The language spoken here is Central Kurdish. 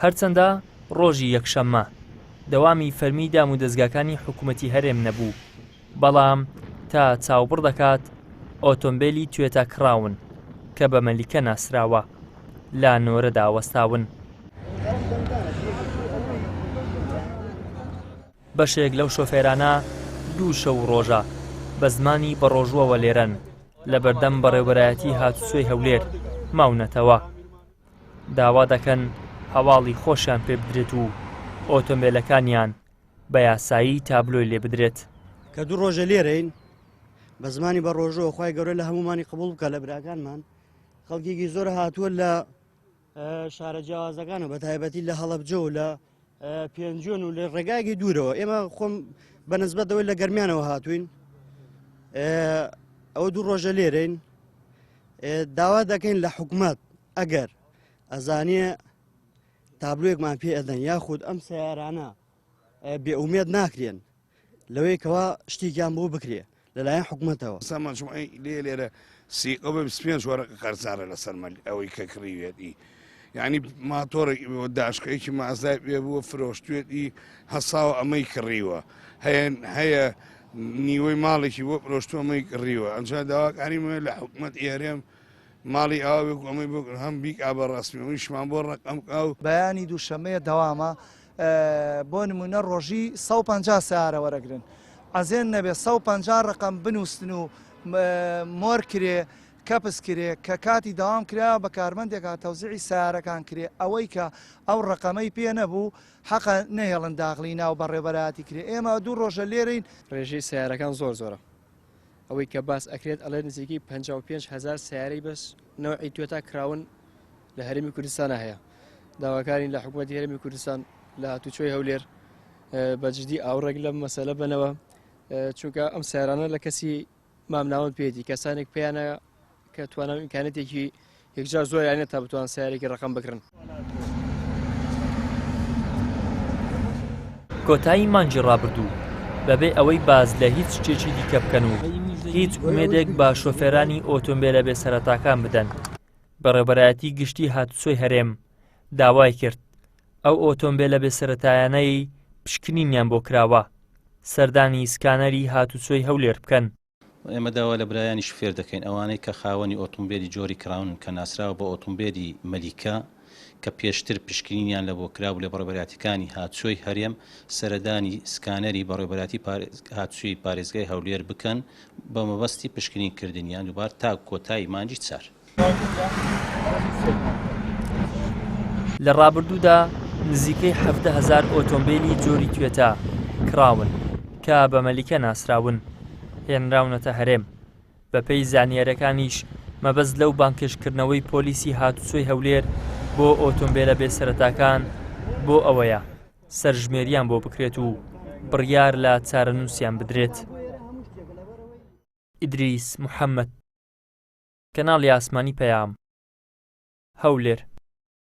هەرچەندە ڕۆژی یەکشەممە دەوامی فەرمی دام و دەستگاکانی حکوومەتی هەرێم نەبوو، بەڵام تا چاوبڕ دەکات ئۆتۆمبیلی توێتە کراون کە بە مەلیکە ناسراوە لا نۆرەدا وەستاون. بەشێک لەو شۆفێرانە دوو شەو ڕۆژە بە زمانی بەڕۆژوەوە لێرەن لە بەردەم بەڕێوەبەرایەتی هاتوچۆی هەولێر ماونەتەوە. داوا دەکەن هەواڵی خۆشیان پێ بدرێت و ئۆتۆمبیلەکانیان بە یاسایی تابلۆی لێ بدرێت. کە دوو ڕۆژە لێرەین بە زمانی بە ڕۆژەوە خی گەورە لە هەمومانی قبول بکە لە براکانمان. خەڵکێکی زۆر هاتووە لە شارە جیاوازەکانە بە تایبەتی لە هەڵەبجە و لە پێنجۆن و لە ڕێگایەکی دوورەوە. ئێمە خۆم بە نسبەتەوەی لە گەرمیانەوە هاتوین، ئەوە دوو ڕۆژە لێرەین. داوا دەکەین لە حکوومەت ئەگەر ئەزانێ تابلوێکمان پێ ئەدەن یاخود ئەم سیارانە بێئومێد ناکرێن لەوەی کەوا شتێکیان بۆ بکرێ لەلایەن حکوومەتەوە. سامانشمای لێرە سیقە بە 25 وەرەقە قەرزارە لەسەر ئەوەی کە کڕیوێتی، یعنی ماتۆڕێکی داشقەیەکی مازای پێ بووە فرۆشتوێتی هەساوە ئەمەی کڕیوە، هەیە نیوەی ماڵێکی بۆ فرۆشتووە ئەمەی کڕیوە. ئەنجا داواکاریمە لە حکوومەت ئێرێم ماڵی ئاوێک ئەمەی بۆ هەم بیک ئابە ڕاستمیەوەیشمان بۆ ڕقم ئاو. بەیانی دووشەمەیە دەوامە بۆ نمونە ڕۆژی 150 سیارە وەرەگرن، ئەزێن نەبێ 150 ڕقم بنووسن و مۆر کرێ کەپس کرێ کە کاتی داوام کرا بە کارمەندێکا تەوزیعی سیارەکان کرێ ئەوەی کە ئەو ڕقەمەی پێ نەبوو حەقە نەهێڵن داغڵی ناو بەڕێبەراتی کرێ. ئێمە دوو ڕۆژە لێرەین. ڕێژەی سیارەکان زۆرە، ئەوەی کە باس ئەکرێت ئەڵێ نزیکی 55,000 سیارەی بەس نەوعی توێتا کراون لە هەرێمی کوردستانە هەیە. داواکارین لە حکوومەتی هەرێمی کوردستان لە هاتوچۆی هەولێر بەجددی ئاوڕێک لەم مەسەلە بنەوە، چونکە ئەم سیارانە لە کەسی مامناوەند پێێتی کەسانێک پێیانە کە توانام ئیمکانێتێکی یەکجار زۆر یانێت تا بتوان سیارێکی ڕقم بکردن. کۆتایی مانجی ڕابردوو بەبێ ئەوەی باز لە هیچ شتێکی دیکە بکەن و هیچ ئومێدێک بە شۆفێرانی ئۆتۆمبیلە بێسەرەتاکان بدەن، بەڕێوەبەرایەتی گشتی هاتوچۆی هەرێم داوای کرد ئەو ئۆتۆمبیلە بێسەرەتایانەی پشکنینیان بۆ کراوە سەردانی سکانەری هاتوچۆی هەولێر بکەن. ئێمە داوا لە برایانی شوفێر دەکەین ئەوانەی کە خاوەنی ئۆتۆمبیلی جۆری کراون کە ناسراوە بۆ ئۆتۆمبیلی مەلیکە کە پێشتر پشکنینیان لە بۆ کرا و لە بەڕێوەبەراتیەکانی هاتوچۆی هەرێم سەردانی سکانەری بەڕێوەبەراتی هاتوچۆی پارێزگای هەولێر بکەن بە مەبەستی پشکنینکردنیان دووبار تا کۆتایی مانجی چار. لە ڕابردوودا نزیکەی 17,000 ئۆتۆمبیلی جۆری توێتە کراون کە بە مەلیکە ناسراون هێنراونەتە هەرێم. بەپێی زانیاریەکانیش مەبەست لەو بانکێشکردنەوەی پۆلیسی هاتوچۆی هەولێر بۆ ئۆتۆمبیلە بێسەرەتاکان بۆ ئەوەیە سەرژمێریان بۆ بکرێت و بڕیار لە چارەنووسیان بدرێت. ئیدریس محەممەد، کەناڵی ئاسمانی پەیام، هەولێر.